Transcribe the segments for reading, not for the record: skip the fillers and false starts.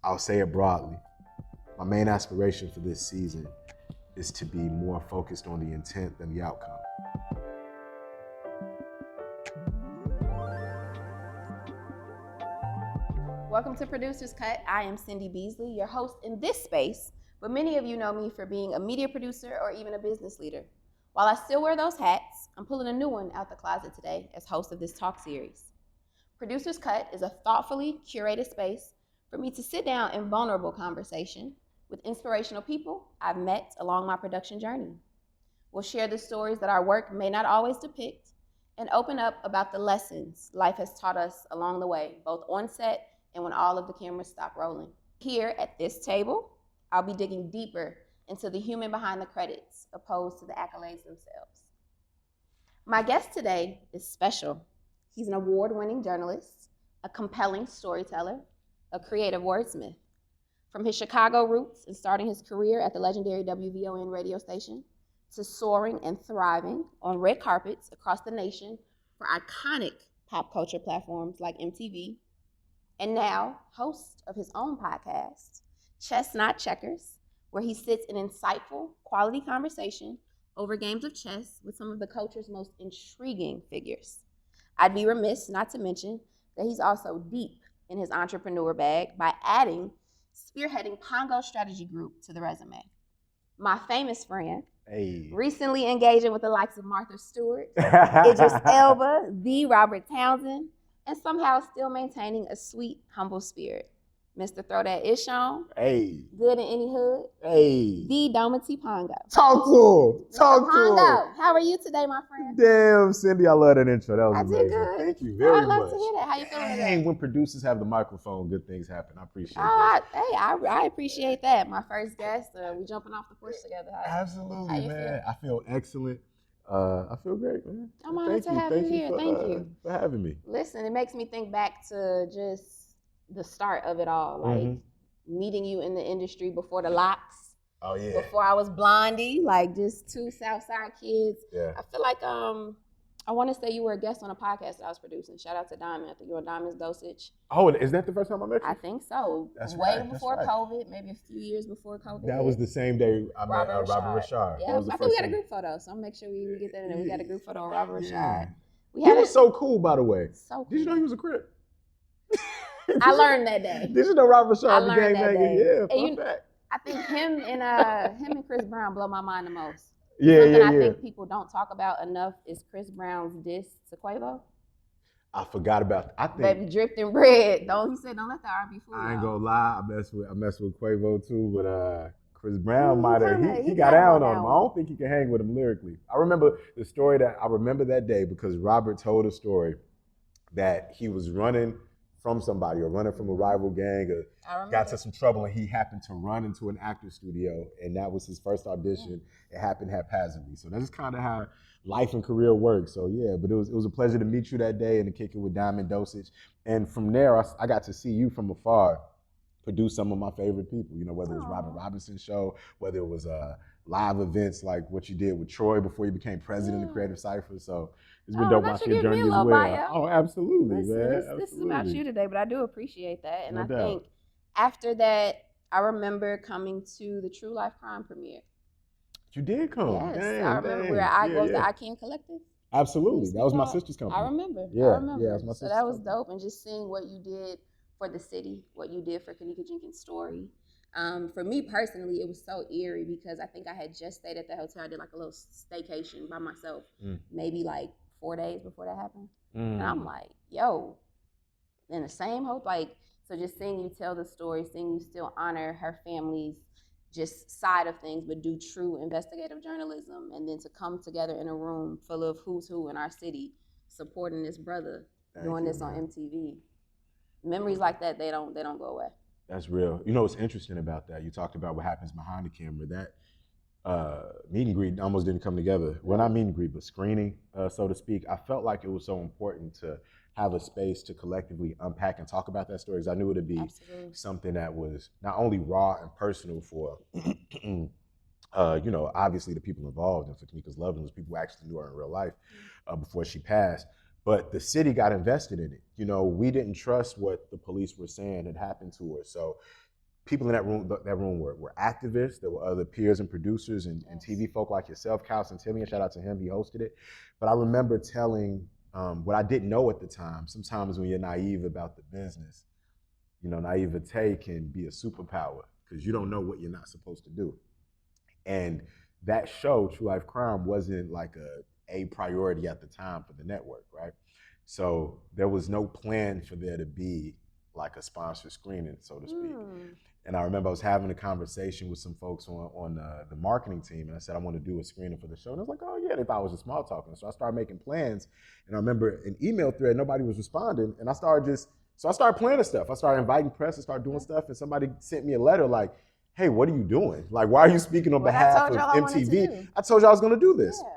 I'll say it broadly. My main aspiration for this season is to be more focused on the intent than the outcome. Welcome to Producer's Cut. I am Cindy Beasley, your host in this space, but many of you know me for being a media producer or even a business leader. While I still wear those hats, I'm pulling a new one out the closet today as host of this talk series. Producer's Cut is a thoughtfully curated space for me to sit down in vulnerable conversation with inspirational people I've met along my production journey. We'll share the stories that our work may not always depict and open up about the lessons life has taught us along the way, both on set and when all of the cameras stop rolling. Here at this table, I'll be digging deeper into the human behind the credits, opposed to the accolades themselves. My guest today is special. He's an award-winning journalist, a compelling storyteller, a creative wordsmith. From his Chicago roots and starting his career at the legendary WVON radio station, to soaring and thriving on red carpets across the nation for iconic pop culture platforms like MTV, and now host of his own podcast, Chess Not Checkers, where he sits in insightful, quality conversation over games of chess with some of the culture's most intriguing figures. I'd be remiss not to mention that he's also deep in his entrepreneur bag by spearheading Pongo Strategy Group to the resume. My famous friend, recently engaging with the likes of Martha Stewart, Idris Elba, the Robert Townsend, and somehow still maintaining a sweet, humble spirit. Mr. Throw That Ish On. Good in any hood. The Dometi Pongo. Talk to him. Pongo, how are you today, my friend? Damn, Cindy, I love that intro. That was amazing. Did good. Thank you very much. I'd love to hear that. How you feeling today? When producers have the microphone, good things happen. I appreciate that. I appreciate that. My first guest, we jumping off the porch together. Absolutely, man. I feel excellent. I feel great, man. I'm honored to have you here. Thank you for having me. Listen, it makes me think back to just the start of it all, like meeting you in the industry before the locks. Oh yeah. Before I was Blondie, like just two Southside kids. Yeah. I feel like I want to say you were a guest on a podcast that I was producing. Shout out to Diamond. I think you were Diamond's Dosage. Oh, is that the first time I met you? I think so. That's way right, before right. COVID, maybe a few years before COVID. That was the same day I met Robert Rashard. Yeah, I think we got a group photo, so I'm gonna make sure we get that in there. We got a group photo of Robert Rashard. He was so cool, by the way. So cool. Did you know he was a Crip? I learned that day. Did you know Robert Rashard became that day? Yeah, fun fact. I think him and Chris Brown blow my mind the most. Yeah. I think people don't talk about enough is Chris Brown's diss to Quavo. I forgot about that. I think Baby dripped in bread. He said don't let the R&B fool you. I ain't gonna lie, I mess with Quavo too, but Chris Brown might have he got down on him. I don't think he can hang with him lyrically. I remember that day because Robert told a story that he was running from somebody or running from a rival gang or got to some trouble and he happened to run into an actor's studio and that was his first audition. It happened haphazardly. So that's kind of how life and career works. So yeah, but it was a pleasure to meet you that day and to kick it with Diamond Dosage. And from there, I got to see you from afar produce some of my favorite people, whether it was Robert Robinson's show, whether it was live events like what you did with Troy before you became president of Creative Cypher. So it's been dope watching your journey as well. Bio. Oh, absolutely, Listen, man. This is about you today, but I do appreciate that. And No I doubt. think after that, I remember coming to the True Life Crime premiere. You did come. Yes, Dang, I remember where I was the I Can Collective. Absolutely. That was my sister's company. I remember. Yeah, I remember. that was my sister's So that was company. dope. And just seeing what you did for the city, what you did for Kanika Jenkins' story. For me personally, it was so eerie because I think I had just stayed at the hotel. I did like a little staycation by myself, maybe like 4 days before that happened. And I'm like, yo, in the same hotel, so just seeing you tell the story, seeing you still honor her family's just side of things, but do true investigative journalism, and then to come together in a room full of who's who in our city, supporting this brother, doing this on MTV. Memories like that, they don't go away. That's real. What's interesting about that? You talked about what happens behind the camera. That meet and greet almost didn't come together. Well, not meet and greet, but screening, so to speak. I felt like it was so important to have a space to collectively unpack and talk about that story because I knew it would be something that was not only raw and personal for, obviously the people involved and for Kanika's loved ones, people who actually knew her in real life before she passed. But the city got invested in it. We didn't trust what the police were saying had happened to her. So people in that room were activists. There were other peers and producers and TV folk like yourself, Carlson Timian, shout out to him, he hosted it. But I remember telling what I didn't know at the time. Sometimes when you're naive about the business, naivete can be a superpower because you don't know what you're not supposed to do. And that show, True Life Crime, wasn't like a priority at the time for the network, right? So there was no plan for there to be like a sponsored screening, so to speak. And I remember I was having a conversation with some folks on the marketing team, and I said, I want to do a screening for the show. And I was like, oh yeah, they thought I was just small talking. So I started making plans, and I remember an email thread, nobody was responding, and I started planning stuff. I started inviting press and started doing stuff, and somebody sent me a letter like, hey, what are you doing? Like, why are you speaking on behalf of MTV? I told you I was gonna do this. Yeah.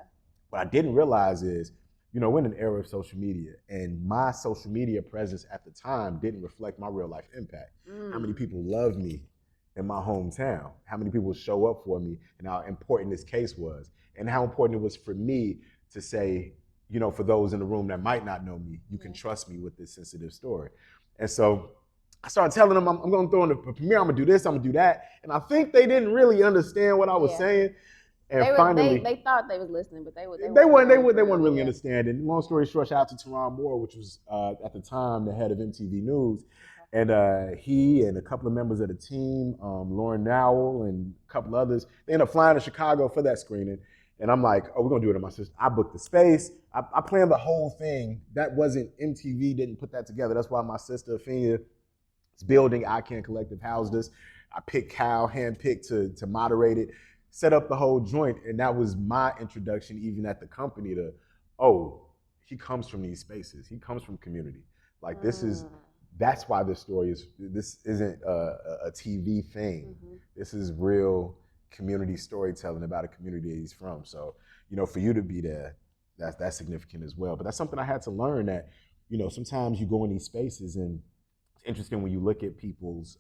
What I didn't realize is, we're in an era of social media, and my social media presence at the time didn't reflect my real life impact. How many people love me in my hometown? How many people show up for me, and how important this case was, and how important it was for me to say, for those in the room that might not know me, you can trust me with this sensitive story. And so I started telling them, I'm going to throw in a premiere, I'm going to do this, I'm going to do that. And I think they didn't really understand what I was saying. And finally, they thought they was listening, but they weren't really understanding. Long story short, shout out to Teron Moore, which was at the time the head of MTV News, and he and a couple of members of the team, Lauren Nowell and a couple others, they ended up flying to Chicago for that screening. And I'm like, oh, we're gonna do it at my sister. I booked the space. I planned the whole thing. That wasn't MTV didn't put that together. That's why my sister Afinia, building ICANN Collective housed us. I picked Cal, handpicked to moderate it. Set up the whole joint, and that was my introduction even at the company to, oh, he comes from these spaces. He comes from community. Like that's why this isn't a TV thing. This is real community storytelling about a community that he's from. So, for you to be there, that's significant as well. But that's something I had to learn that, sometimes you go in these spaces, and it's interesting when you look at people's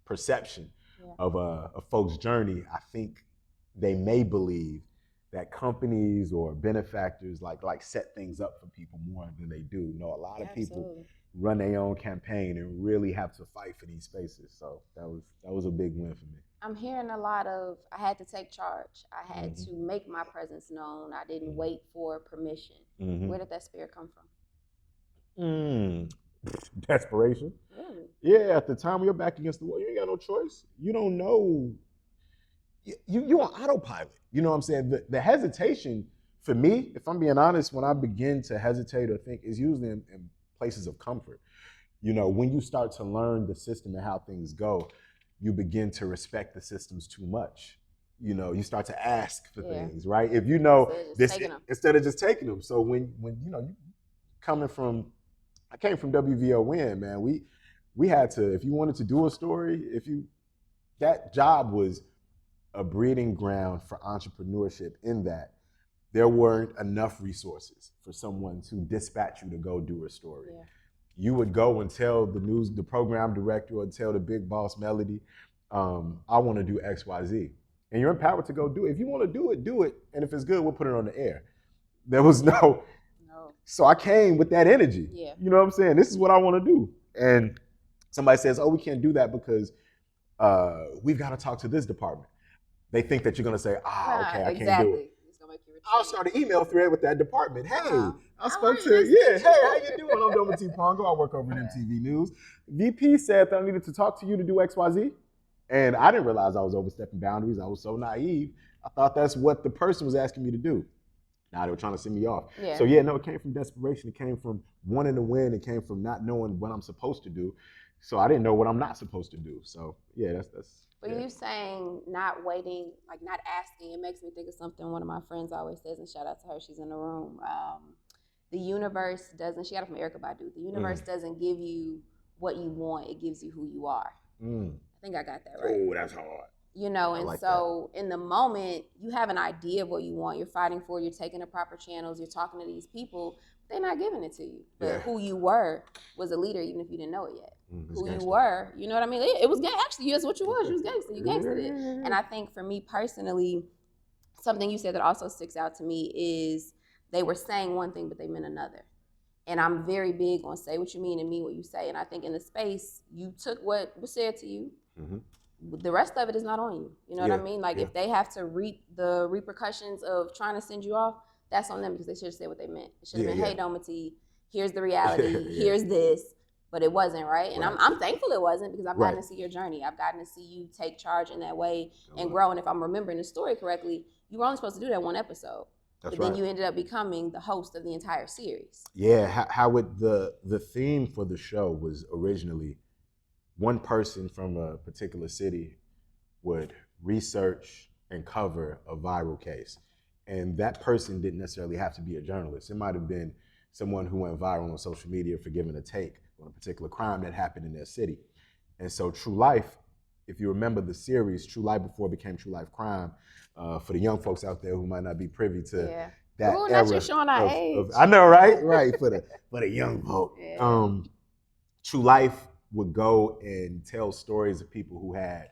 perception of a folks' journey. I think they may believe that companies or benefactors like set things up for people more than they do. A lot of people run their own campaign and really have to fight for these spaces. So that was a big win for me. I'm hearing a lot of, I had to take charge. I had to make my presence known. I didn't wait for permission. Where did that spirit come from? Desperation. Really? Yeah, at the time you're back against the wall, you ain't got no choice. You don't know. You're on autopilot. You know what I'm saying? The hesitation, for me, if I'm being honest, when I begin to hesitate or think, is usually in places of comfort. When you start to learn the system and how things go, you begin to respect the systems too much. You start to ask for things, right? If instead of just taking them. So when you I came from WVON, man. We had to, if you wanted to do a story, that job was a breeding ground for entrepreneurship, in that there weren't enough resources for someone to dispatch you to go do a story. Yeah. You would go and tell the program director, or tell the big boss Melody, I want to do X, Y, Z. And you're empowered to go do it. If you want to do it. And if it's good, we'll put it on the air. There was no. So I came with that energy. Yeah. You know what I'm saying? This is what I want to do. And somebody says, oh, we can't do that because we've got to talk to this department. They think that you're going to say, okay, I can't do it. I'll start an email thread with that department. Hey, I spoke to, hey, how you doing? I'm Dometi Pongo. I work over at MTV News. VP said that I needed to talk to you to do XYZ. And I didn't realize I was overstepping boundaries. I was so naive. I thought that's what the person was asking me to do. Now they were trying to send me off. Yeah. So it came from desperation. It came from wanting to win. It came from not knowing what I'm supposed to do. So I didn't know what I'm not supposed to do. So that's. But you saying not waiting, like not asking, it makes me think of something one of my friends always says, and shout out to her, she's in the room. The universe doesn't, she got it from Erykah Badu, the universe doesn't give you what you want, it gives you who you are. I think I got that right. Oh, that's hard. And like so that. In the moment, you have an idea of what you want, you're fighting for, you're taking the proper channels, you're talking to these people, they're not giving it to you. But who you were was a leader, even if you didn't know it yet. Who gangster. You were, you know what I mean? It was actually, that's what you was. You was gangster. You gangstered it. And I think for me personally, something you said that also sticks out to me is they were saying one thing, but they meant another. And I'm very big on say what you mean and mean what you say. And I think in the space, you took what was said to you The rest of it is not on you. You know what I mean? Like if they have to reap the repercussions of trying to send you off, that's on them because they should have said what they meant. It should have been, hey, Dometi, here's the reality, here's this. But it wasn't, right? And I'm thankful it wasn't because I've gotten to see your journey. I've gotten to see you take charge in that way and grow. And if I'm remembering the story correctly, you were only supposed to do that one episode. But then you ended up becoming the host of the entire series. Yeah, how the theme for the show was originally one person from a particular city would research and cover a viral case. And that person didn't necessarily have to be a journalist. It might have been someone who went viral on social media for giving a take on a particular crime that happened in their city. And so True Life, if you remember the series, True Life before it became True Life Crime, for the young folks out there who might not be privy to that Ooh, era. Not you showing our age. I know, right? Right, for the young folk. Yeah. True Life would go and tell stories of people who had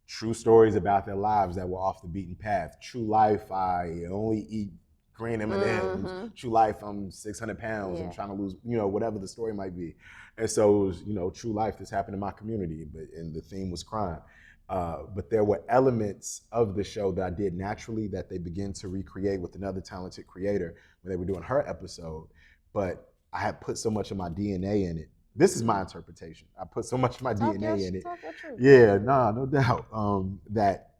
true stories about their lives that were off the beaten path. True Life, I only eat green M&Ms. True Life, I'm 600 pounds. I'm trying to lose, whatever the story might be. And so it was, True Life, this happened in my community, and the theme was crime. But there were elements of the show that I did naturally that they began to recreate with another talented creator when they were doing her episode. But I had put so much of my DNA in it. This is my interpretation. I put so much of my DNA in it. Yeah, no doubt. That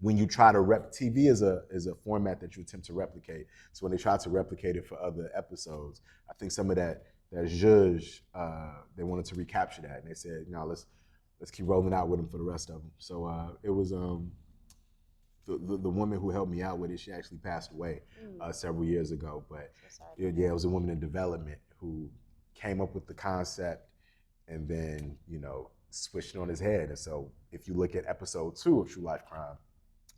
when you try to TV is a format that you attempt to replicate. So when they tried to replicate it for other episodes, I think some of that zhuzh, they wanted to recapture that, and they said, let's keep rolling out with them for the rest of them. So it was the woman who helped me out with it. She actually passed away several years ago, but it was a woman in development who came up with the concept and then switched it on his head. And so if you look at episode 2 of True Life Crime,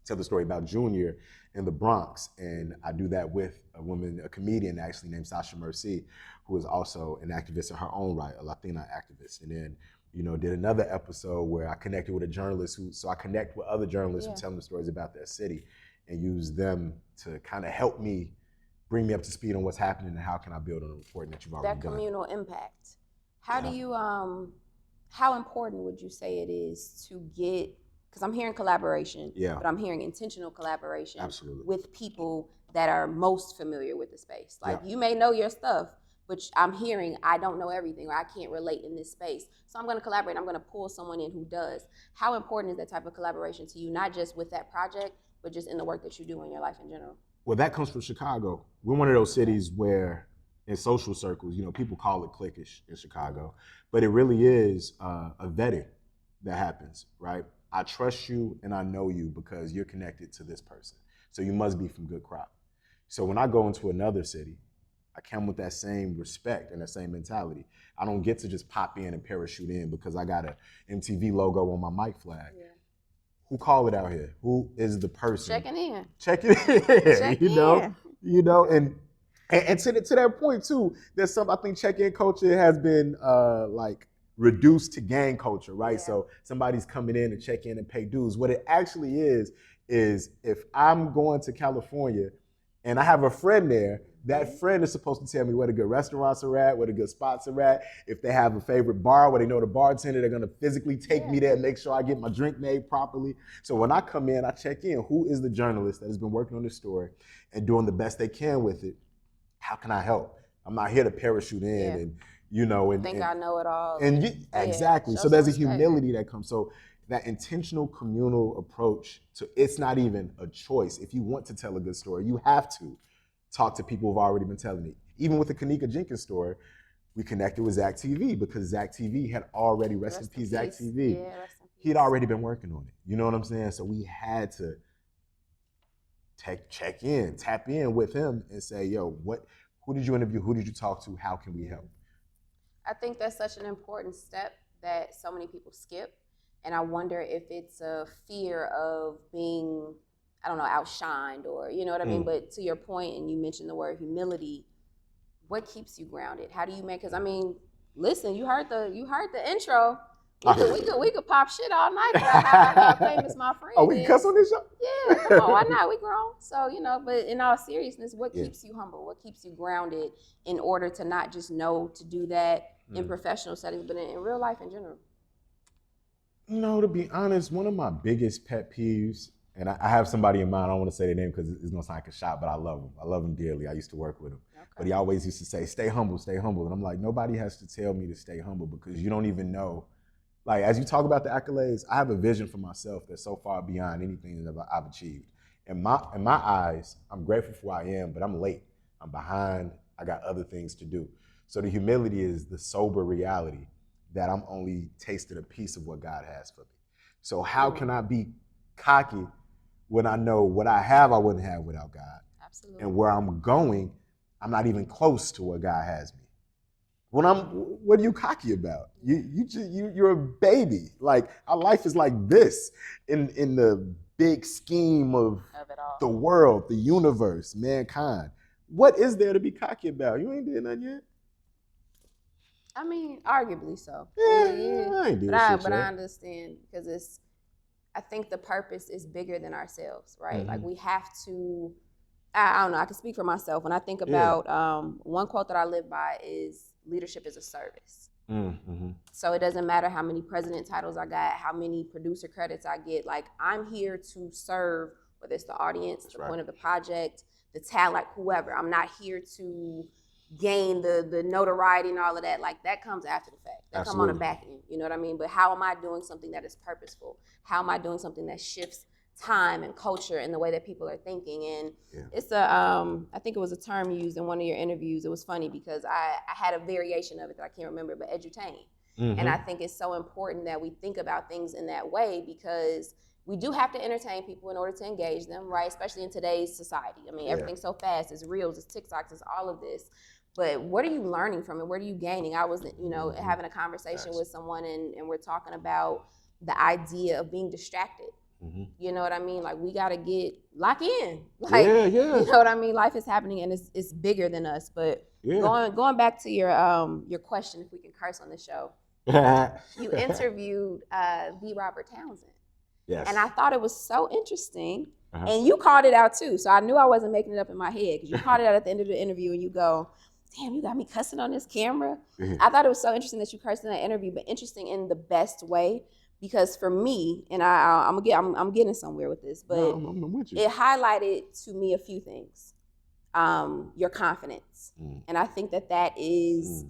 tell the story about Junior in the Bronx, and I do that with a comedian actually named Sasha Mercy, who is also an activist in her own right, a Latina activist. And then did another episode where I connected with a journalist so I connect with other journalists who tell them stories about their city and use them to kind of help me, bring me up to speed on what's happening and how can I build on the reporting that you've already done. That communal impact. How do you, how important would you say it is to get, because I'm hearing collaboration, but I'm hearing intentional collaboration with people that are most familiar with the space. Like you may know your stuff, but I'm hearing I don't know everything or I can't relate in this space. So I'm going to collaborate. I'm going to pull someone in who does. How important is that type of collaboration to you, not just with that project, but just in the work that you do in your life in general? Well, that comes from Chicago. We're one of those cities where in social circles, people call it cliquish in Chicago, but it really is a vetting that happens, right? I trust you and I know you because you're connected to this person. So you must be from good crop. So when I go into another city, I come with that same respect and that same mentality. I don't get to just pop in and parachute in because I got a MTV logo on my mic flag. Yeah. Who called it out here? Who is the person? Checking in. Checking in. And to that point too, there's some, I think check-in culture has been reduced to gang culture, right? Yeah. So somebody's coming in to check in and pay dues. What it actually is if I'm going to California and I have a friend there, that friend is supposed to tell me where the good restaurants are at, where the good spots are at. If they have a favorite bar where they know the bartender, they're gonna physically take me there and make sure I get my drink made properly. So when I come in, I check in. Who is the journalist that has been working on this story and doing the best they can with it? How can I help? I'm not here to parachute in and think I know it all. Exactly. So there's a humility that comes. So that intentional communal approach to it's not even a choice. If you want to tell a good story, you have to talk to people who've already been telling it. Even with the Kanika Jenkins story, we connected with Zach TV because Zach TV had already, rest in peace, Zach TV. Yeah, he had already been working on it. You know what I'm saying? So we had to check in, tap in with him and say, yo, who did you interview? Who did you talk to? How can we help? I think that's such an important step that so many people skip. And I wonder if it's a fear of being, outshined or, you know what I mean? But to your point, and you mentioned the word humility, what keeps you grounded? How do you make, listen, you heard the intro. We could pop shit all night about how famous my friend is. Oh, we can cuss on this show? Yeah, come on, why not? We grown. So, but in all seriousness, what keeps you humble? What keeps you grounded in order to not just know to do that in professional settings, but in real life in general? No, to be honest, one of my biggest pet peeves, and I have somebody in mind, I don't want to say their name because it's going to sound like a shot, but I love him. I love him dearly. I used to work with him. Okay. But he always used to say, stay humble, stay humble. And I'm like, nobody has to tell me to stay humble because you don't even know. Like, as you talk about the accolades, I have a vision for myself that's so far beyond anything that I've achieved. In my eyes, I'm grateful for who I am, but I'm late. I'm behind. I got other things to do. So the humility is the sober reality that I'm only tasted a piece of what God has for me. So how can I be cocky when I know what I have I wouldn't have without God? Absolutely. And where I'm going, I'm not even close to where God has me. What are you cocky about? You're a baby. Like, our life is like this in the big scheme of it all. The world, the universe, mankind. What is there to be cocky about? You ain't did nothing yet. I mean, arguably so. Yeah. I ain't did shit but yet. I understand because I think the purpose is bigger than ourselves, right? Mm-hmm. Like, we have to, I don't know, I can speak for myself. When I think about, one quote that I live by is, leadership is a service. Mm-hmm. So it doesn't matter how many president titles I got, how many producer credits I get. Like, I'm here to serve, whether it's the audience, the point of the project, the talent, like whoever. I'm not here to gain the notoriety and all of that. Like, that comes after the fact. That come on the back end. You know what I mean? But how am I doing something that is purposeful? How am I doing something that shifts time and culture and the way that people are thinking? And it's I think it was a term used in one of your interviews. It was funny because I had a variation of it that I can't remember, but edutain. Mm-hmm. And I think it's so important that we think about things in that way because we do have to entertain people in order to engage them, right? Especially in today's society. I mean, everything's so fast. It's Reels, it's TikToks, it's all of this. But what are you learning from it? What are you gaining? I was, having a conversation with someone and we're talking about the idea of being distracted. Mm-hmm. You know what I mean? Like, we got to lock in. Like, you know what I mean? Life is happening and it's bigger than us. But going back to your question, if we can curse on the show, you interviewed the Robert Townsend. Yes. And I thought it was so interesting. Uh-huh. And you called it out too. So I knew I wasn't making it up in my head because you called it out at the end of the interview and you go, damn, you got me cussing on this camera. Mm-hmm. I thought it was so interesting that you cursed in that interview, but interesting in the best way. Because for me, and I'm getting somewhere with this, but I'm with you. It highlighted to me a few things. Your confidence. Mm. And I think that is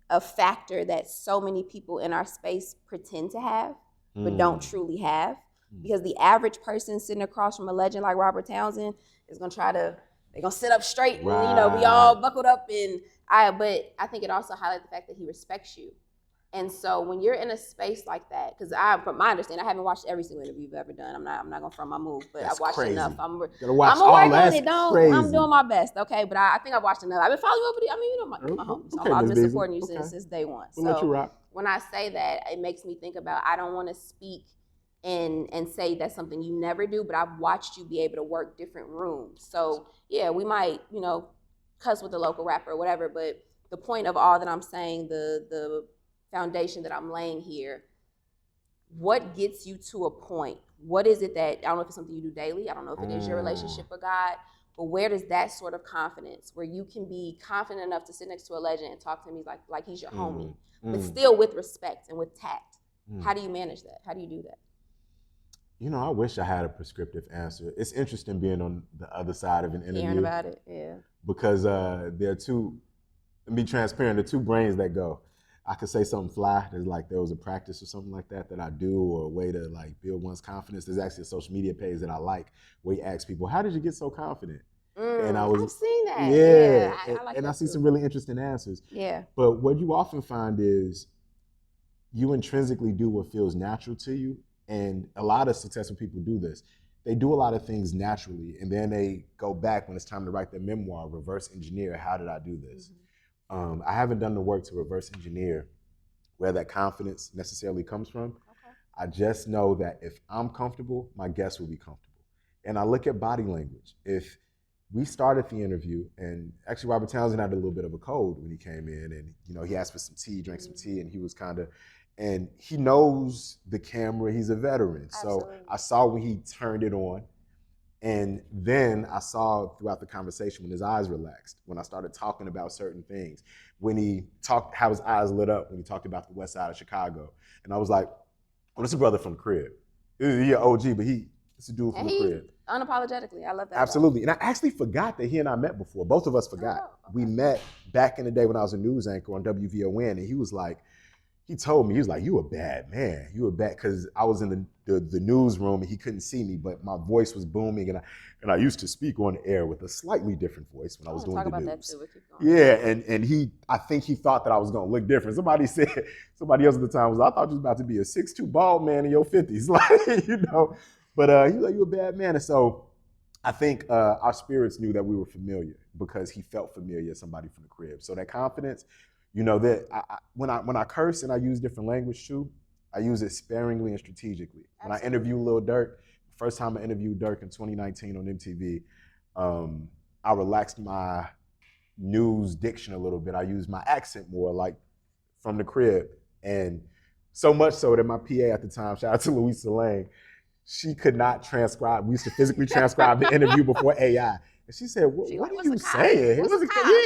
a factor that so many people in our space pretend to have, but don't truly have. Because the average person sitting across from a legend like Robert Townsend is they're gonna sit up straight and be all buckled up. But I think it also highlights the fact that he respects you. And so when you're in a space like that, because from my understanding, I haven't watched every single interview you've ever done. I'm not gonna front my move, but I've watched enough. I'm working on it. I'm doing my best, okay? But I think I've watched enough. I've been following you over my homies. So I've been supporting you since day one. We'll let you rock. When I say that, it makes me think about I don't want to speak and say that's something you never do, but I've watched you be able to work different rooms. So yeah, we might cuss with the local rapper or whatever, but the point of all that I'm saying, the foundation that I'm laying here, what gets you to a point? What is it that, I don't know if it's something you do daily, I don't know if it is your relationship with God, but where does that sort of confidence, where you can be confident enough to sit next to a legend and talk to him like he's your homie, but still with respect and with tact? How do you manage that? How do you do that? I wish I had a prescriptive answer. It's interesting being on the other side of an interview. Hearing about it, yeah. Because there are two, to be transparent, there are two brains that go. I could say something fly. There's like there was a practice or something like that I do, or a way to like build one's confidence. There's actually a social media page that I like where you ask people, "How did you get so confident?" And I've seen that. Yeah, I like and that I see too. some really interesting answers. Yeah. But what you often find is you intrinsically do what feels natural to you, and a lot of successful people do this. They do a lot of things naturally, and then they go back when it's time to write their memoir, reverse engineer. How did I do this? Mm-hmm. I haven't done the work to reverse engineer where that confidence necessarily comes from. Okay. I just know that if I'm comfortable, my guests will be comfortable. And I look at body language. If we started the interview, and actually Robert Townsend had a little bit of a cold when he came in, and he asked for some tea, drank some tea, and he was and he knows the camera, he's a veteran. Absolutely. So I saw when he turned it on. And then I saw throughout the conversation when his eyes relaxed, when I started talking about certain things, when he talked, how his eyes lit up when he talked about the West Side of Chicago. And I was like, Well, it's a brother from the crib. He an OG, but it's a dude from the crib. Unapologetically, I love that. Absolutely. And I actually forgot that he and I met before. Both of us forgot. Okay. We met back in the day when I was a news anchor on WVON, and he was like, he told me, he was like, you a bad man. You a bad, because I was in the newsroom and he couldn't see me, but my voice was booming, and I used to speak on the air with a slightly different voice when I was doing the news. That too. Keep going. Yeah, and I think he thought that I was gonna look different. Somebody else at the time was, I thought you was about to be a 6'2" bald man in your 50s. Like, you know. But he was like, you a bad man. And so I think our spirits knew that we were familiar because he felt familiar as somebody from the crib. So that confidence, you know, that when I curse and I use different language too, I use it sparingly and strategically. Absolutely. When I interview Lil Durk, first time I interviewed Durk in 2019 on MTV, I relaxed my news diction a little bit. I used my accent more, like from the crib. And so much so that my PA at the time, shout out to Louisa Lane, she could not transcribe. We used to physically transcribe the interview before AI. And she said, what are you saying?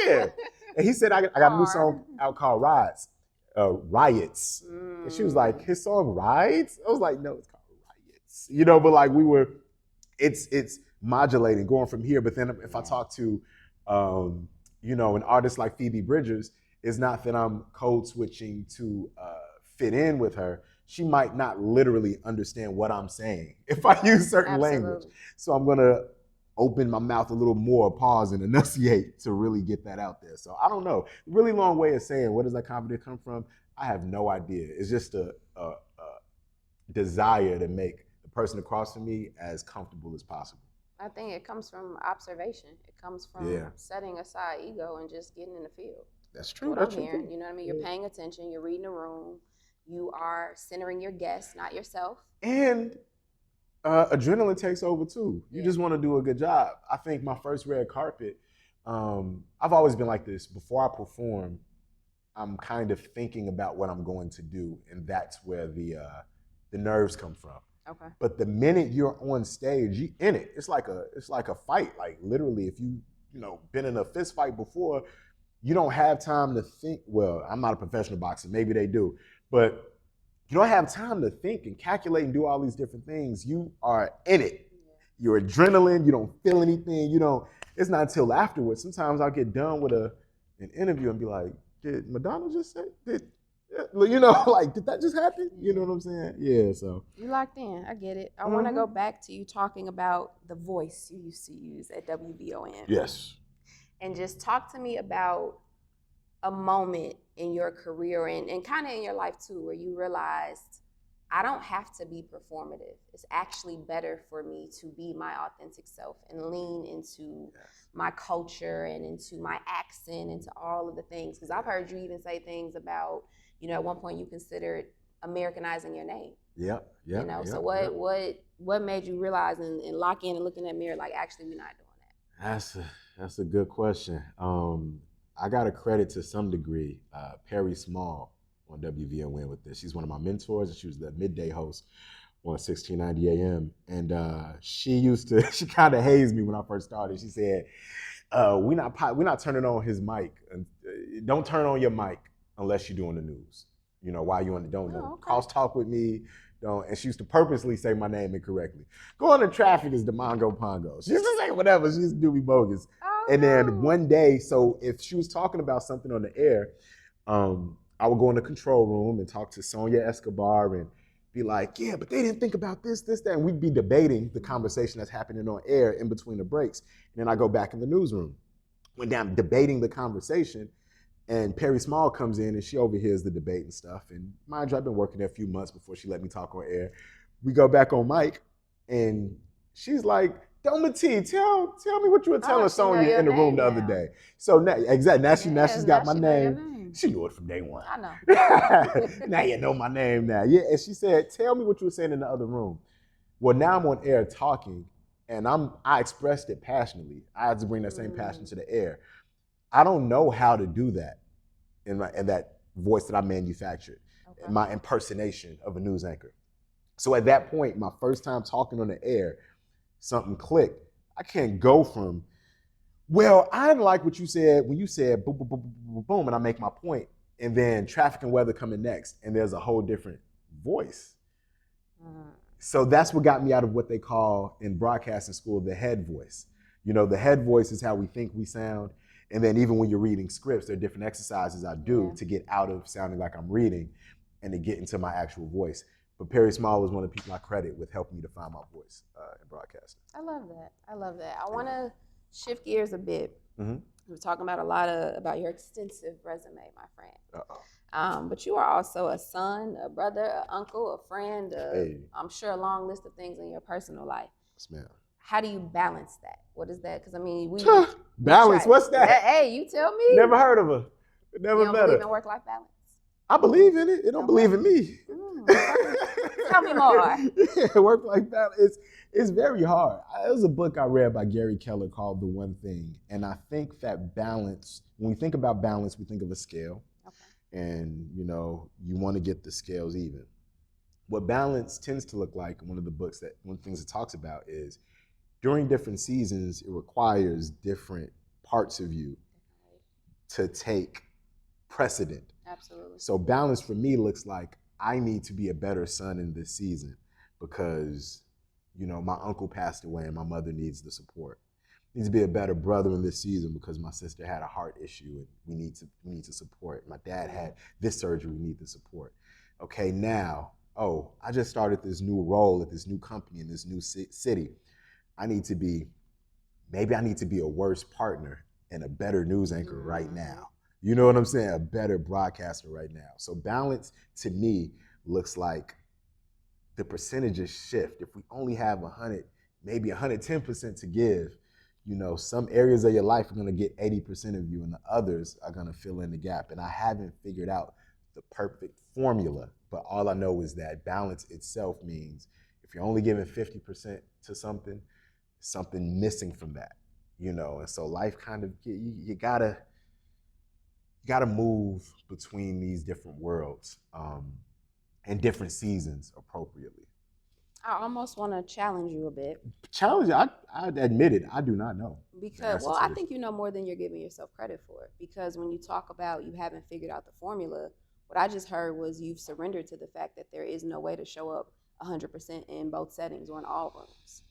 Yeah. And he said, I got a new song out called Riots. And she was like, his song Rides? I was like, no, it's called Riots. You know, but like it's modulating, going from here. But then if I talk to, you know, an artist like Phoebe Bridgers, it's not that I'm code switching to fit in with her. She might not literally understand what I'm saying if I use certain language. So I'm gonna open my mouth a little more, pause and enunciate to really get that out there. So I don't know. Really long way of saying, where does that confidence come from? I have no idea. It's just a desire to make the person across from me as comfortable as possible. I think it comes from observation. It comes from setting aside ego and just getting in the field. That's true. That's true. You know what I mean? You're paying attention. You're reading the room. You are centering your guests, not yourself. And adrenaline takes over too. You just want to do a good job. I think my first red carpet, I've always been like this. Before I perform, I'm kind of thinking about what I'm going to do, and that's where the nerves come from. Okay. But the minute you're on stage, you in it. It's like a fight. Like literally, if you been in a fist fight before, you don't have time to think. Well, I'm not a professional boxer. Maybe they do. But you don't have time to think and calculate and do all these different things. You are in it. You're adrenaline. You don't feel anything. It's not until afterwards. Sometimes I'll get done with an interview and be like, did Madonna just say, did that just happen? You know what I'm saying? Yeah, so. You locked in. I get it. I want to go back to you talking about the voice you used to use at WVON. Yes. And just talk to me about a moment in your career and kind of in your life too, where you realized, I don't have to be performative. It's actually better for me to be my authentic self and lean into my culture and into my accent, into all of the things. Because I've heard you even say things about, at one point you considered Americanizing your name. So what made you realize and lock in and look in that mirror like, actually, we're not doing that? That's a good question. I got to credit to some degree Perry Small on WVON with this. She's one of my mentors, and she was the midday host on 1690 AM. And she kind of hazed me when I first started. She said, we're not turning on his mic. Don't turn on your mic unless you're doing the news. While you're on the don't cross-talk with me. Don't. And she used to purposely say my name incorrectly. Going in traffic is Dometi Pongo. She used to say whatever. She used to do me bogus. And then one day, so if she was talking about something on the air, I would go in the control room and talk to Sonia Escobar and be like, yeah, but they didn't think about this, that. And we'd be debating the conversation that's happening on air in between the breaks. And then I go back in the newsroom. Went down debating the conversation, and Perry Small comes in and she overhears the debate and stuff. And mind you, I've been working there a few months before she let me talk on air. We go back on mic and she's like, Dometi, tell me what you were telling Sonia in the room the other day. So now she's got my name. She knew it from day one. I know. Now you know my name now. Yeah, and she said, tell me what you were saying in the other room. Well, now I'm on air talking, and I expressed it passionately. I had to bring that same passion to the air. I don't know how to do that in that voice that I manufactured, in my impersonation of a news anchor. So at that point, my first time talking on the air, something clicked. I can't go from, well, I didn't like what you said when you said boom, boom, boom, boom, boom, boom, and I make my point, and then traffic and weather coming next, and there's a whole different voice. So that's what got me out of what they call in broadcasting school the head voice. You know, the head voice is how we think we sound. And then even when you're reading scripts, there are different exercises I do to get out of sounding like I'm reading and to get into my actual voice. But Perry Small was one of the people I credit with helping me to find my voice in broadcasting. I love that. I love that. I want to shift gears a bit. Mm-hmm. We're talking about about your extensive resume, my friend. But you are also a son, a brother, an uncle, a friend, I'm sure a long list of things in your personal life. Yes, ma'am. How do you balance that? What is that? Because I mean, balance. What's that? Hey, you tell me. Never heard of her. Never you don't met her. Believe in work-life balance? I believe in it. It don't believe in me. Tell me more. Yeah, work-life balance. It's very hard. There was a book I read by Gary Keller called The One Thing. And I think that balance, when we think about balance, we think of a scale. Okay. And, you know, you want to get the scales even. What balance tends to look like, one of the things it talks about is during different seasons, it requires different parts of you to take precedent. Absolutely. So balance for me looks like I need to be a better son in this season because, you know, my uncle passed away and my mother needs the support. I need to be a better brother in this season because my sister had a heart issue and we need to support. My dad had this surgery, we need the support. Okay, now, I just started this new role at this new company in this new city. I need to be a worse partner and a better news anchor right now. You know what I'm saying? A better broadcaster right now. So balance to me looks like the percentages shift. If we only have 100, maybe 110% to give, you know, some areas of your life are gonna get 80% of you and the others are gonna fill in the gap. And I haven't figured out the perfect formula, but all I know is that balance itself means if you're only giving 50% to something missing from that, you know? And so life kind of, you gotta move between these different worlds and different seasons appropriately. I almost want to challenge you a bit. Challenge you? I admit it, I do not know. Because, I think you know more than you're giving yourself credit for. Because when you talk about you haven't figured out the formula, what I just heard was you've surrendered to the fact that there is no way to show up 100% in both settings or in all rooms.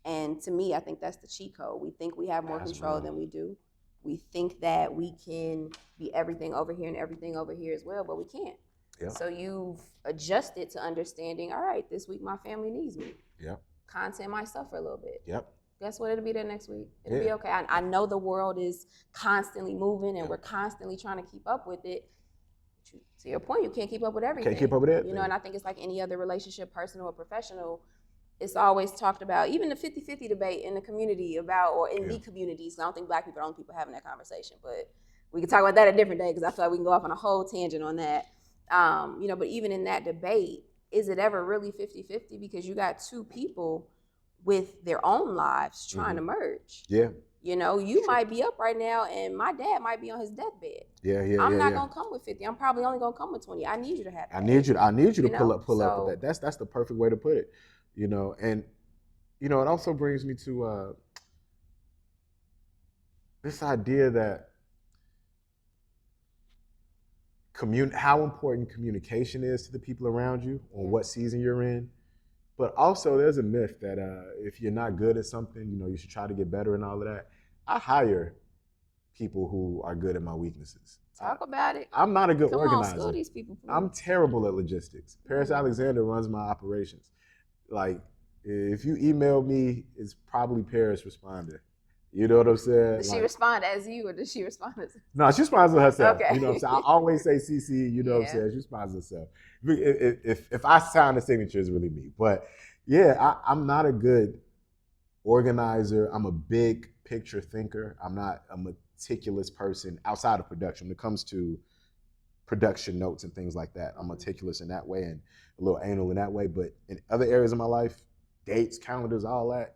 And to me, I think that's the cheat code. We think we have more control than we do. We think that we can be everything over here and everything over here as well, but we can't. Yep. So you've adjusted to understanding, all right, this week my family needs me. Yep. Content might suffer a little bit. Yep. Guess what? It'll be there next week. It'll be okay. I know the world is constantly moving and we're constantly trying to keep up with it. To your point, you can't keep up with everything. Can't keep up with everything. You know, and I think it's like any other relationship, personal or professional, it's always talked about, even the 50-50 debate in the community or in the communities. I don't think Black people are the only people having that conversation, but we can talk about that a different day because I feel like we can go off on a whole tangent on that. You know, but even in that debate, is it ever really 50-50? Because you got two people with their own lives trying to merge. Yeah. You know, you might be up right now and my dad might be on his deathbed. I'm not gonna come with 50. I'm probably only gonna come with 20. I need you to have that. I need you to pull up with that. That's the perfect way to put it. You know, and you know, it also brings me to this idea that how important communication is to the people around you on what season you're in. But also there's a myth that if you're not good at something, you know, you should try to get better and all of that. I hire people who are good at my weaknesses. Talk about it. I'm not a good organizer. Come on, school these people, please. I'm terrible at logistics. Paris Alexander runs my operations. Like, if you email me, it's probably Paris responding. You know what I'm saying? Does she respond as you or does she respond as... No, she responds to herself. Okay. You know what I'm saying? I always say CC, you know what I'm saying? She responds to herself. If I sign the signature, it's really me. But yeah, I'm not a good organizer. I'm a big picture thinker. I'm not a meticulous person outside of production. When it comes to production notes and things like that, I'm meticulous in that way and a little anal in that way. But in other areas of my life, dates, calendars, all that,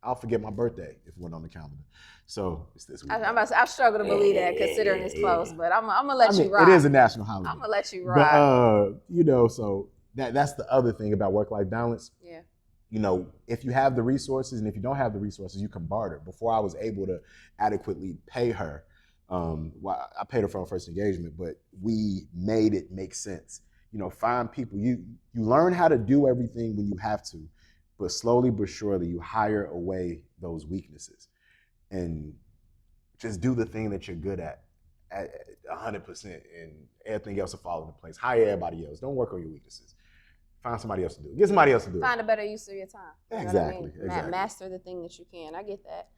I'll forget my birthday if it wasn't on the calendar. So it's this week. I struggle to believe that considering it's close, but I'm gonna let you rock. It is a national holiday. I'm gonna let you rock. But you know, so that's the other thing about work-life balance. Yeah. You know, if you have the resources and if you don't have the resources, you can barter. Before I was able to adequately pay her, I paid her for our first engagement, but we made it make sense. find people. You learn how to do everything when you have to, but slowly but surely you hire away those weaknesses and just do the thing that you're good at 100%, and everything else will fall into place. Hire everybody else. Don't work on your weaknesses. Find somebody else to do it. Get somebody else to do it. Find a better use of your time. You know Exactly. what I mean? Exactly. Master the thing that you can. I get that.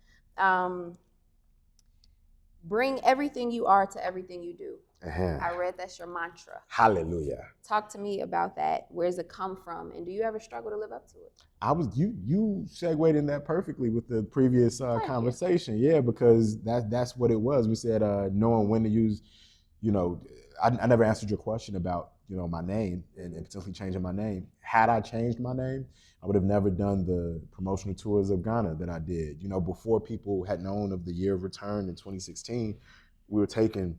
Bring everything you are to everything you do. I read that's your mantra. Hallelujah. Talk to me about that. Where does it come from? And do you ever struggle to live up to it? You segued in that perfectly with the previous conversation. Yeah, because that's what it was. We said knowing when to use, I never answered your question about, my name and potentially changing my name. Had I changed my name, I would have never done the promotional tours of Ghana that I did. Before people had known of the year of return in 2016, we were taking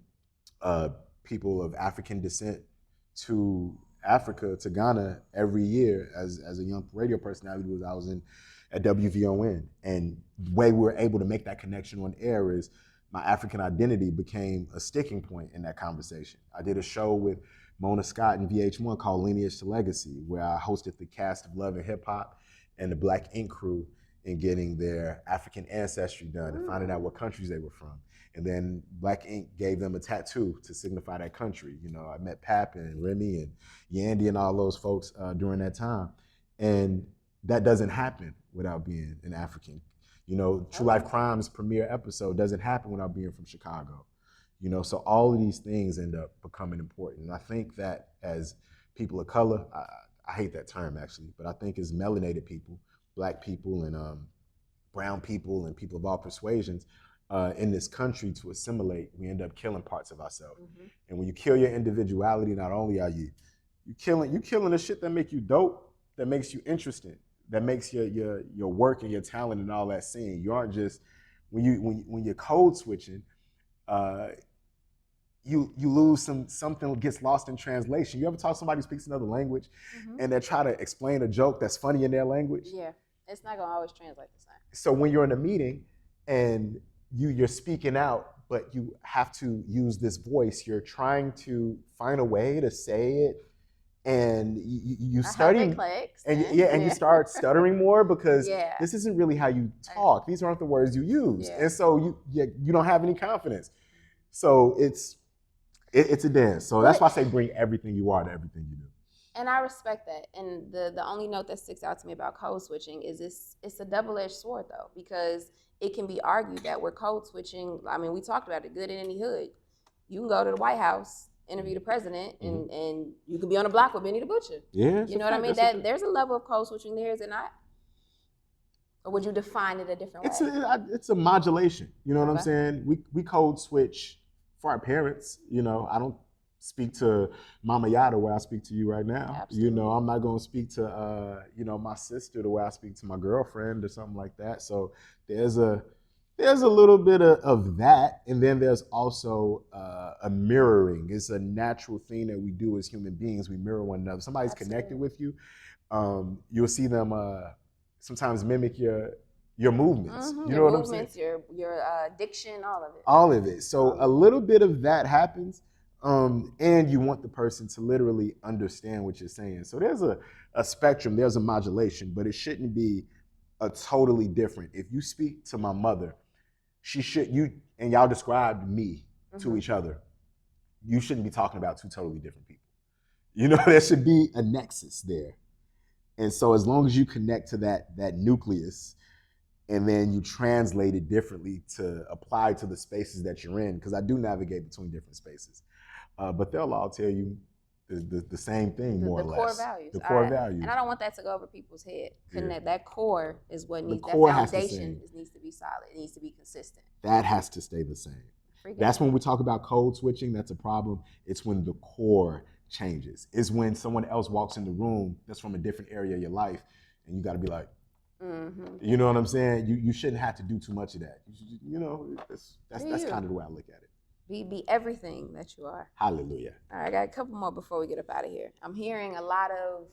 people of African descent to Africa, to Ghana every year as a young radio personality. I was at WVON, and the way we were able to make that connection on air is my African identity became a sticking point in that conversation. I did a show with Mona Scott in VH1 called Lineage to Legacy, where I hosted the cast of Love and Hip Hop and the Black Ink crew in getting their African ancestry done and finding out what countries they were from. And then Black Ink gave them a tattoo to signify that country. I met Pap and Remy and Yandy and all those folks during that time. And that doesn't happen without being an African. True Life Crime's premiere episode doesn't happen without being from Chicago. So all of these things end up becoming important. And I think that as people of color, I hate that term actually, but I think as melanated people, Black people and brown people and people of all persuasions, in this country, to assimilate, we end up killing parts of ourselves. Mm-hmm. And when you kill your individuality, not only are you killing the shit that make you dope, that makes you interesting, that makes your work and your talent and all that seen. You aren't just when you're code switching, you lose something gets lost in translation. You ever talk to somebody who speaks another language, and they try to explain a joke that's funny in their language? Yeah, it's not gonna always translate the same. So when you're in a meeting and you're speaking out, but you have to use this voice, you're trying to find a way to say it, and you study, and you start stuttering more because this isn't really how you talk. These aren't the words you use, and so you don't have any confidence. So it's a dance. So that's why I say bring everything you are to everything you do. And I respect that. And the only note that sticks out to me about code switching is it's a double-edged sword though, because it can be argued that we're code switching. I mean, we talked about it, good in any hood. You can go to the White House, interview the president, and you could be on a block with Benny the Butcher. Yeah. You know what I mean? That there's a level of code switching there, is it not? Or would you define it a different way? It's a modulation. You know what I'm saying? We code switch for our parents. I don't speak to Mama Yada the way I speak to you right now. Absolutely. I'm not going to speak to my sister the way I speak to my girlfriend or something like that. So there's a little bit of that, and then there's also a mirroring. It's a natural thing that we do as human beings. We mirror one another. If somebody's connected with you, you'll see them sometimes mimic your movements. You know what I'm saying? Your diction, all of it. All of it. So a little bit of that happens. And you want the person to literally understand what you're saying. So there's a spectrum, there's a modulation, but it shouldn't be a totally different. If you speak to my mother, and y'all described me to each other, you shouldn't be talking about two totally different people. There should be a nexus there. And so as long as you connect to that nucleus, and then you translate it differently to apply to the spaces that you're in, because I do navigate between different spaces. But they'll all tell you the same thing, more or less. Core values. The core values. And I don't want that to go over people's head. That core is what needs, that foundation needs to be solid. It needs to be consistent. That has to stay the same. That's when we talk about code switching, that's a problem. It's when the core changes. It's when someone else walks in the room that's from a different area of your life, and you got to be like, you know what I'm saying? You shouldn't have to do too much of that. That's kind of the way I look at it. Be everything that you are. Hallelujah. All right, I got a couple more before we get up out of here. I'm hearing a lot of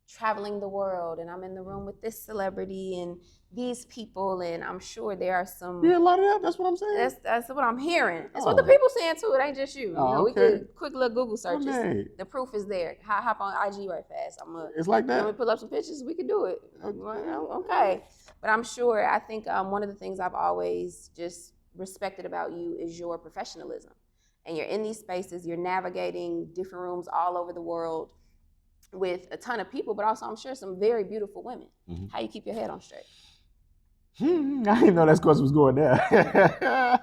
traveling the world and I'm in the room with this celebrity and these people, and I'm sure there are some. Yeah, a lot of that. That's what I'm saying. That's what I'm hearing. That's what the people saying too. It ain't just you. Oh, we could quick little Google searches. Okay. The proof is there. Hop on IG right fast. It's like that. Let me pull up some pictures. We could do it. Okay. But I'm sure. I think one of the things I've always just respected about you is your professionalism. And you're in these spaces. You're navigating different rooms all over the world with a ton of people, but also I'm sure some very beautiful women. Mm-hmm. How you keep your head on straight? I didn't know that question was going there.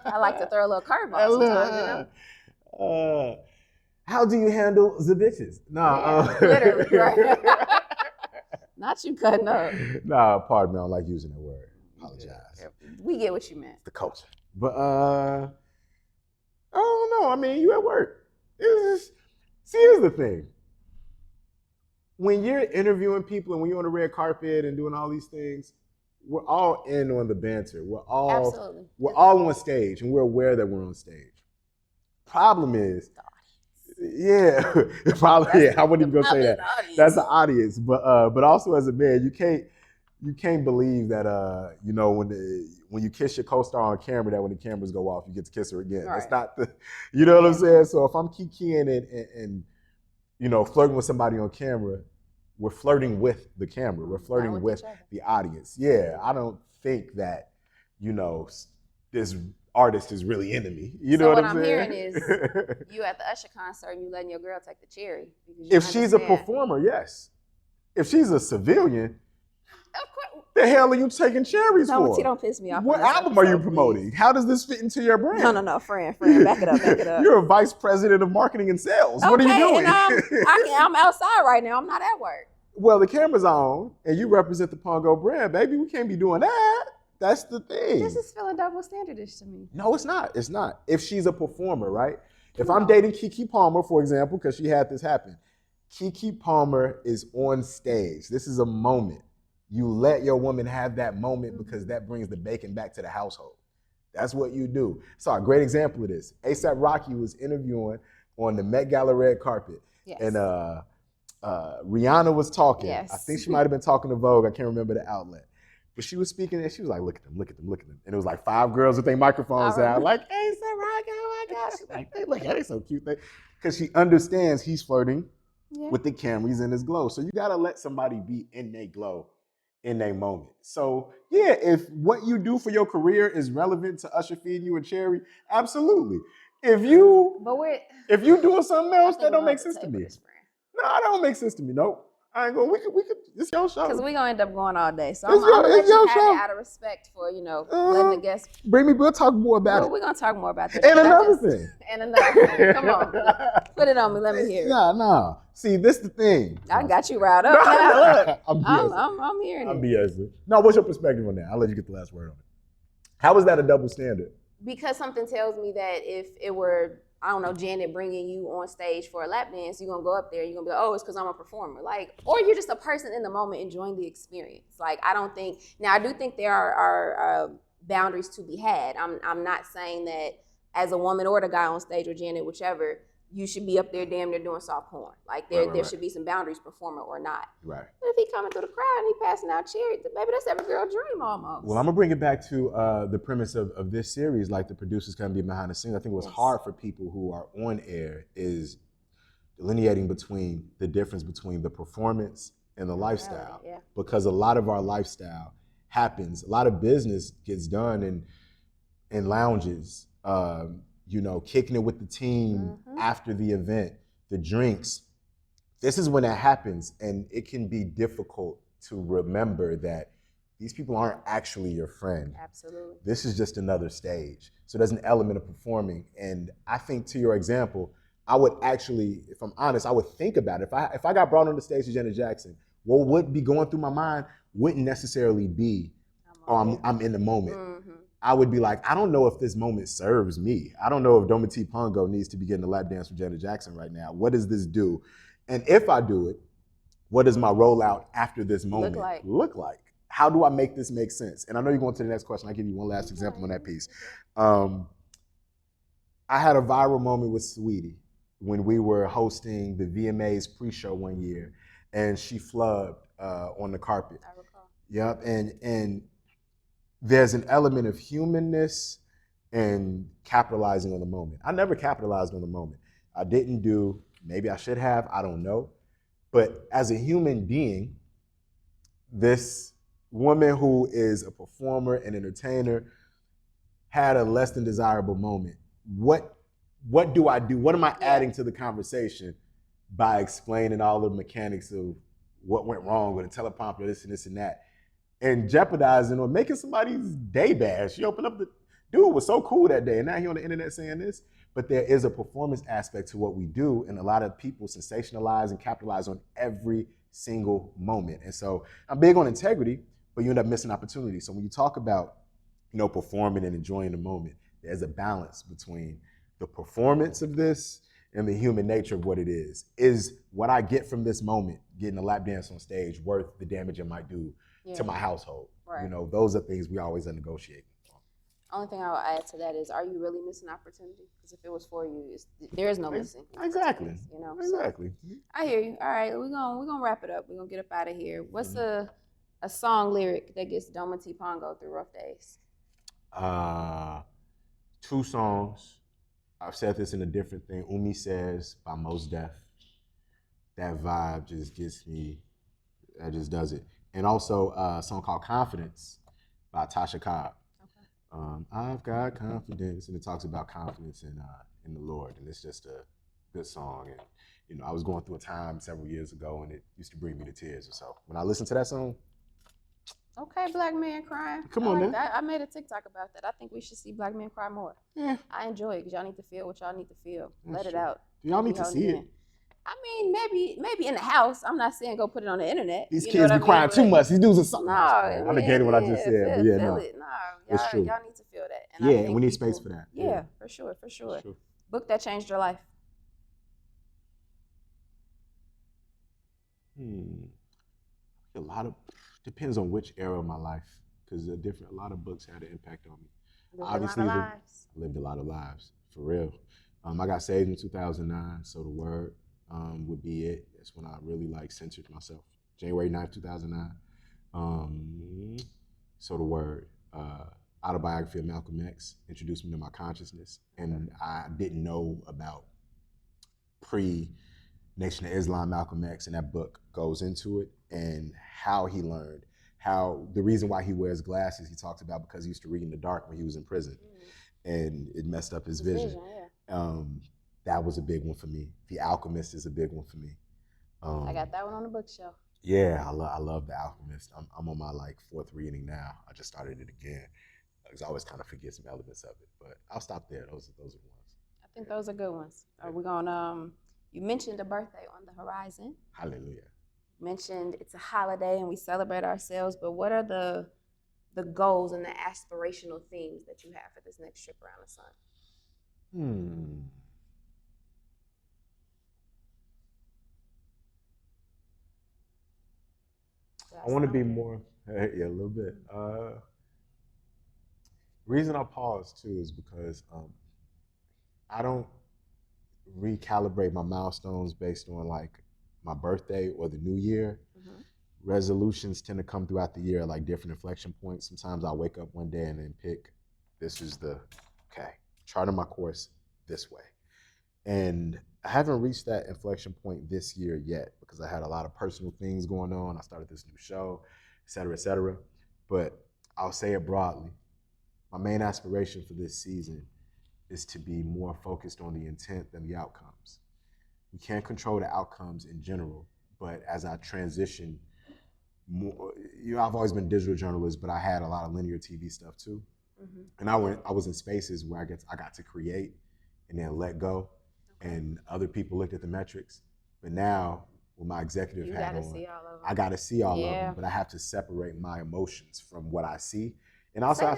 I like to throw a little curveball sometimes, you know? How do you handle the bitches? Literally, right? Not you cutting up. Nah, pardon me, I don't like using that word. Apologize. We get what you meant. It's the culture. But I don't know. I mean, you at work. See, here's the thing. When you're interviewing people and when you're on the red carpet and doing all these things, we're all in on the banter. We're all on stage, and we're aware that we're on stage. Problem is, I wouldn't even go say that. That's the audience, but also as a man, you can't believe that when you kiss your co-star on camera, that when the cameras go off, you get to kiss her again. Right. That's not the, you know what I'm saying? So if I'm kikiing and flirting with somebody on camera, we're flirting with the camera. We're flirting with the audience. Yeah, I don't think that, this artist is really into me. You know what I'm saying? Hearing is you at the Usher concert and you letting your girl take the cherry. If she's a performer, yes. If she's a civilian, the hell are you taking cherries for? Don't piss me off. What album are you promoting? Please. How does this fit into your brand? No, friend, back it up. You're a vice president of marketing and sales. Okay, what are you doing? And I'm outside right now. I'm not at work. Well, the camera's on, and you represent the Pongo brand, baby. We can't be doing that. That's the thing. This is feeling double standardish to me. No, it's not. It's not. If she's a performer, right? If I'm dating Keke Palmer, for example, because she had this happen. Keke Palmer is on stage. This is a moment. You let your woman have that moment because that brings the bacon back to the household. That's what you do. So a great example of this. A$AP Rocky was interviewing on the Met Gala red carpet. Yes. And Rihanna was talking. Yes. I think she might have been talking to Vogue. I can't remember the outlet. But she was speaking and she was like, look at them. And it was like 5 girls with their microphones out like, A$AP Rocky, oh my gosh. She's like, they look at it, so cute. Because she understands he's flirting with the camera. He's in his glow. So you got to let somebody be in their glow in their moment. So yeah, if what you do for your career is relevant to Usher feeding you a cherry, absolutely. If you doing something else, that don't make sense to me. No, that don't make sense to me. Nope. I ain't going. We could. It's your show. Because we gonna end up going all day. So I'm gonna let you have it out of respect for letting the guests. Bring me. We'll talk more about it. We're gonna talk more about that. And another thing. Come on, put it on me. Let me hear it. Nah. See, this the thing. I got you riled up. Now, look, I'm hearing it. I'm BSing. No, what's your perspective on that? I'll let you get the last word on it. How is that a double standard? Because something tells me that if it were, I don't know, Janet bringing you on stage for a lap dance, you're going to go up there and you're going to be like, oh, it's because I'm a performer. Or you're just a person in the moment enjoying the experience. I do think there are boundaries to be had. I'm not saying that as a woman or the guy on stage or Janet, whichever, you should be up there damn near doing soft porn. There should be some boundaries, performer or not. Right. But if he coming through the crowd and he passing out cherries, maybe that's every girl dream almost. Well, I'm going to bring it back to the premise of this series, like the producers kind of be behind the scenes. I think what's hard for people who are on air is delineating between the difference between the performance and the lifestyle. Yeah. Because a lot of our lifestyle happens, a lot of business gets done in lounges, kicking it with the team after the event, the drinks. This is when that happens, and it can be difficult to remember that these people aren't actually your friend. Absolutely. This is just another stage. So there's an element of performing. And I think, to your example, I would actually, if I'm honest, I would think about it. If I got brought on the stage to Janet Jackson, what would be going through my mind wouldn't necessarily be, I'm in the moment. Mm-hmm. I would be like, I don't know if this moment serves me. I don't know if Dometi Pongo needs to be getting a lap dance from Janet Jackson right now. What does this do? And if I do it, what does my rollout after this moment look like? How do I make this make sense? And I know you're going to the next question. I'll give you one last example on that piece. I had a viral moment with Sweetie when we were hosting the VMAs pre-show one year. and she flubbed on the carpet. I recall. Yep, and there's an element of humanness and capitalizing on the moment. I never capitalized on the moment. I didn't do, maybe I should have, I don't know. But as a human being, this woman who is a performer and entertainer had a less than desirable moment. What do I do? What am I adding to the conversation by explaining all the mechanics of what went wrong with a teleprompter, this and that, and jeopardizing or making somebody's day bad? She opened up the dude was so cool that day, and now he on the internet saying this. But there is a performance aspect to what we do, and a lot of people sensationalize and capitalize on every single moment. And so I'm big on integrity, but you end up missing opportunities. So when you talk about, performing and enjoying the moment, there's a balance between the performance of this and the human nature of what it is. Is what I get from this moment, getting a lap dance on stage, worth the damage it might do to my household? Right. Those are things we always are negotiating. Only thing I will add to that is, are you really missing opportunity? Because if it was for you, there is no missing. Exactly. Exactly. So, I hear you. All right, we're gonna wrap it up. We're gonna get up out of here. What's a song lyric that gets Dometi Pongo through rough days? 2 songs. I've said this in a different thing. Umi Says by Mos Def. That vibe just gets me. That just does it. And also a song called Confidence by Tasha Cobb. I've got confidence, and it talks about confidence in the Lord, and it's just a good song. And I was going through a time several years ago, and it used to bring me to tears. Or so when I listen to that song, okay, black man crying. Come on, man. I made a TikTok about that. I think we should see black men cry more. Yeah, I enjoy it because y'all need to feel what y'all need to feel. Let it out. Y'all need to see it. I mean, maybe in the house. I'm not saying go put it on the internet. These kids be crying too much. These dudes are something. No, I'm negating what I just said. But yeah, no. It's true. Y'all need to feel that. And and we need space for that. Yeah, for sure. Book that changed your life. A lot of depends on which era of my life, because a lot of books had an impact on me. Obviously, I lived a lot of lives, for real. I got saved in 2009, so the Word would be it. That's when I really centered myself. January 9th, 2009. So the Word. Autobiography of Malcolm X introduced me to my consciousness, and I didn't know about pre-Nation of Islam Malcolm X, and that book goes into it and how he learned, how the reason why he wears glasses, he talks about because he used to read in the dark when he was in prison, and it messed up his vision. That was a big one for me. The Alchemist is a big one for me. I got that one on the bookshelf. Yeah, I love The Alchemist. I'm on my 4th reading now. I just started it again. I always kind of forget some elements of it, but I'll stop there. Those are the ones. I think those are good ones. We're gonna. You mentioned a birthday on the horizon. Hallelujah. Mentioned it's a holiday and we celebrate ourselves, but what are the goals and the aspirational themes that you have for this next trip around the sun? I want to be more. Yeah, a little bit. Reason I pause too is because I don't recalibrate my milestones based on my birthday or the new year. Resolutions tend to come throughout the year, different inflection points. Sometimes I'll wake up one day and then pick, this is charting my course this way. And I haven't reached that inflection point this year yet because I had a lot of personal things going on. I started this new show, et cetera, et cetera. But I'll say it broadly. My main aspiration for this season is to be more focused on the intent than the outcomes. We can't control the outcomes in general, but as I transition more, I've always been a digital journalist, but I had a lot of linear TV stuff too. And I was in spaces where I got to create and then let go, and other people looked at the metrics. But now with my executive hat on, I got to see all of them, but I have to separate my emotions from what I see. And also I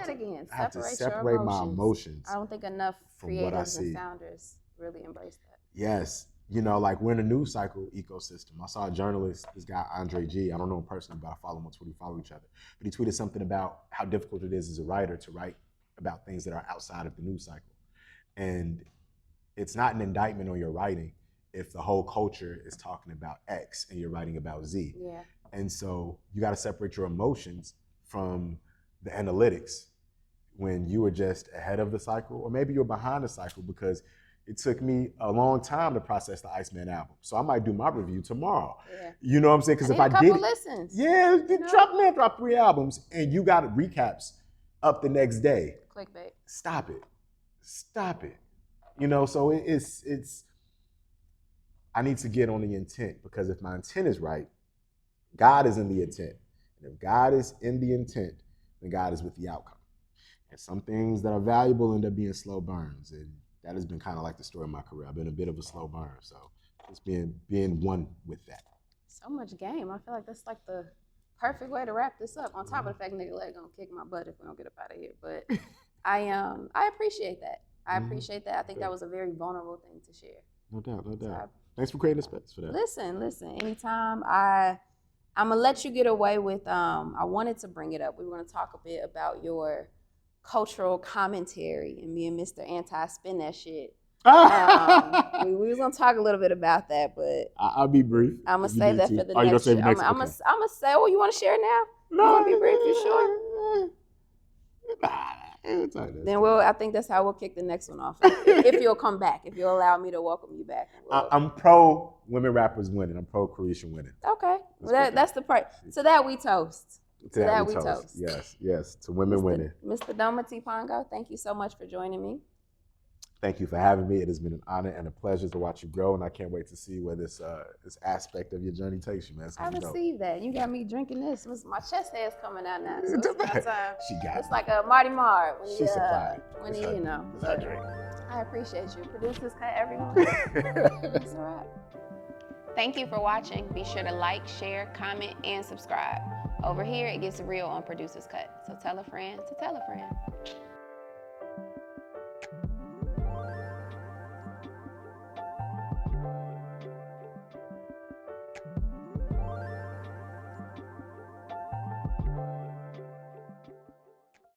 have to separate my emotions. I don't think enough creators and founders really embrace that. Yes. We're in a news cycle ecosystem. I saw a journalist, this guy, Andre G. I don't know him personally, but I follow him on Twitter, we follow each other. But he tweeted something about how difficult it is as a writer to write about things that are outside of the news cycle. And it's not an indictment on your writing. if the whole culture is talking about X and you're writing about Z. Yeah. And so you got to separate your emotions from the analytics when you were just ahead of the cycle, or maybe you're behind the cycle because it took me a long time to process the Iceman album. So I might do my review tomorrow. Yeah. You know what I'm saying? Because if I did, a couple listens. Yeah, man dropped 3 albums and you got recaps up the next day. Clickbait. Stop it. You know, so it's I need to get on the intent, because if my intent is right, God is in the intent. And if God is in the intent, then God is with the outcome. And some things that are valuable end up being slow burns. And that has been kind of like the story of my career. I've been a bit of a slow burn. So just being one with that. So much game. I feel like that's like the perfect way to wrap this up. On top of the fact nigga like gonna kick my butt if we don't get up out of here. But I appreciate that. I appreciate that. I think that was a very vulnerable thing to share. No doubt. So thanks for creating a space for that. Listen. Anytime I'm gonna let you get away with. I wanted to bring it up. We were gonna talk a bit about your cultural commentary and me and Mr. Anti-Spin That Shit. We was gonna talk a little bit about that, but I'll be brief. I'm gonna save that for the next. You gonna save next? I'm gonna say. Oh, you want to share it now? No. You want to be brief? You sure? Then I think that's how we'll kick the next one off. If you'll come back, if you'll allow me to welcome you back. I'm pro women rappers winning. I'm pro Carisha winning. Okay, that's the part. To that we toast. To that we toast. Yes. To women winning. Mr. Dometi Pongo, thank you so much for joining me. Thank you for having me. It has been an honor and a pleasure to watch you grow, and I can't wait to see where this aspect of your journey takes you, man. I received that. You got me drinking this. My chest hair's coming out now. So it's like a Marty Marr. She supplied. I appreciate you. Producers cut everyone. That's all right. Thank you for watching. Be sure to like, share, comment, and subscribe. Over here, it gets real on Producers Cut. So tell a friend to tell a friend.